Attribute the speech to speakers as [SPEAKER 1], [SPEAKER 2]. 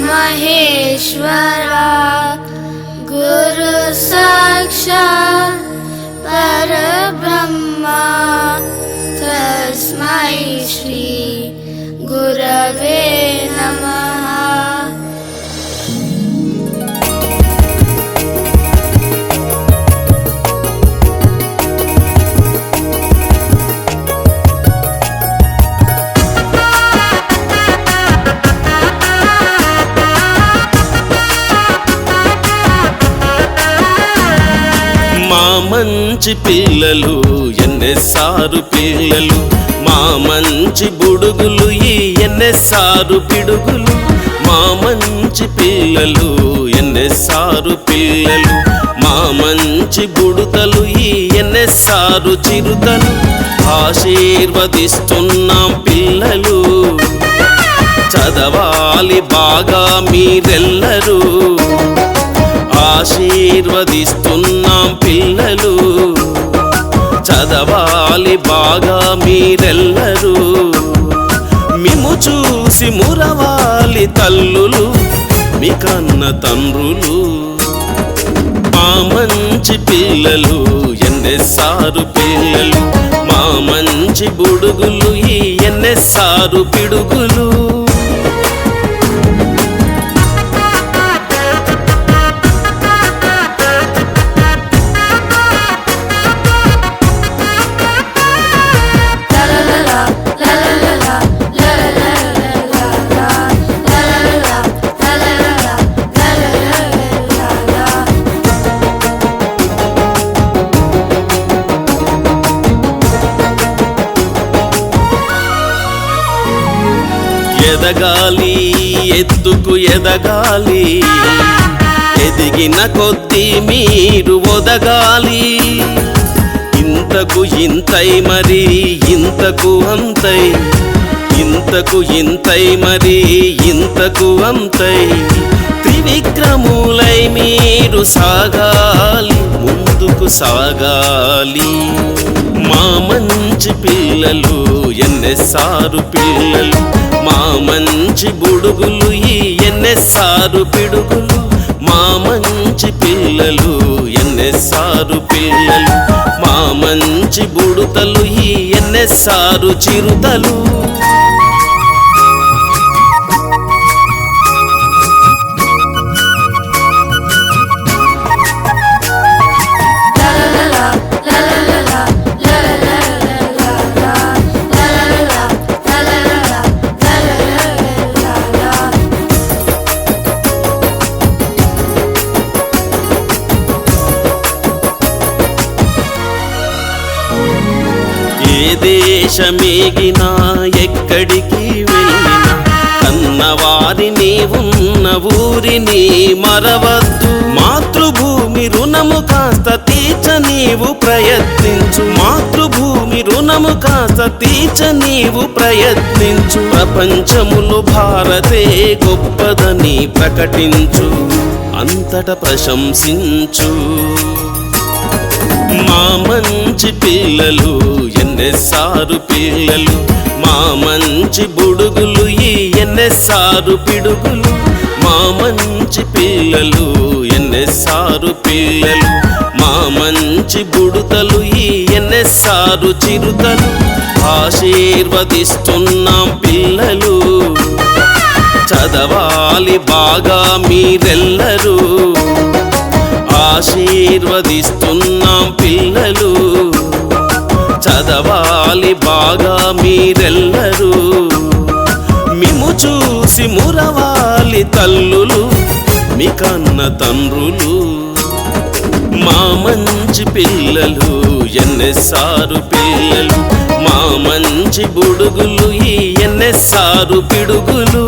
[SPEAKER 1] महेश्वरा गुरु साक्षात् परब्रह्मा तस्मै श्री गुरवे नमः।
[SPEAKER 2] మా మంచి పిల్లలు ఎన్నెసారు పిల్లలు, మా మంచి బుడుగులు ఈ ఎన్నెసారు పిడుగులు. మా మంచి పిల్లలు ఎన్నెసారు పిల్లలు, మా మంచి బుడుతలు ఈ ఎన్నెసారు చిరుతలు. ఆశీర్వదిస్తున్నాం పిల్లలు, చదవాలి బాగా మీరెల్లరూ. ఆశీర్వదిస్తున్నాం పిల్లలు, చదవాలి బాగా మీరెల్లరూ. మిమ్ము చూసి మురవాలి తల్లులు, మీ కన్న తండ్రులు. మా మంచి పిల్లలు ఎన్నెసారు పిల్లలు, మా మంచి బుడుగులు ఈ ఎన్నెసారు పిడుగులు. ఎదగాలి ఎత్తుకు ఎదగాలి, ఎదిగిన కొద్దీ మీరు ఒదగాలి. ఇంతకు ఇంతై మరి ఇంతకు అంతై, ఇంతకు ఇంతై మరి ఇంతకు అంతై. త్రివిక్రములై మీరు సాగాలి, ముందుకు సాగాలి. మా మంచి పిల్లలు ఎన్నెసారు పిల్లలు, మా మంచి బుడుగులు ఈ ఎన్నెసారు పిడుగులు. మా మంచి పిల్లలు ఎన్నెసారు పిల్లలు, మా మంచి బుడుతలు ఈ ఎన్నెసారు చిరుతలు. ఏ దేశమేగినా ఎక్కడికి వెళ్ళినా, కన్నవారిని ఉన్న ఊరిని మరవద్దు. మాతృభూమి రుణము కాస్త తీర్చ నీవు ప్రయత్నించు, మాతృభూమి రుణము కాస్త తీర్చ నీవు ప్రయత్నించు. ప్రపంచములో భారతే గొప్పదని ప్రకటించు, అంతట ప్రశంసించు. మా మంచి పిల్లలు ఎన్నెసారు పిల్లలు, మా మంచి బుడుగులు ఈ ఎన్నెసారు పిడుగులు. మా మంచి పిల్లలు ఎన్నెసారు పిల్లలు, మా మంచి బుడుతలు ఈ ఎన్నెసారు చిరుతలు. ఆశీర్వదిస్తున్నాం పిల్లలు, చదవాలి బాగా మీరెల్లరూ. ఆశీర్వదిస్తున్నాం పిల్లలు, చదవాలి బాగా మీరెల్లరూ. మిమ్ము చూసి మురవాలి తల్లులు, మీ కన్న తండ్రులు. మా మంచి పిల్లలు ఎన్నెసారు పిల్లలు, మా మంచి బుడుగులు ఈ ఎన్నెసారు పిడుగులు.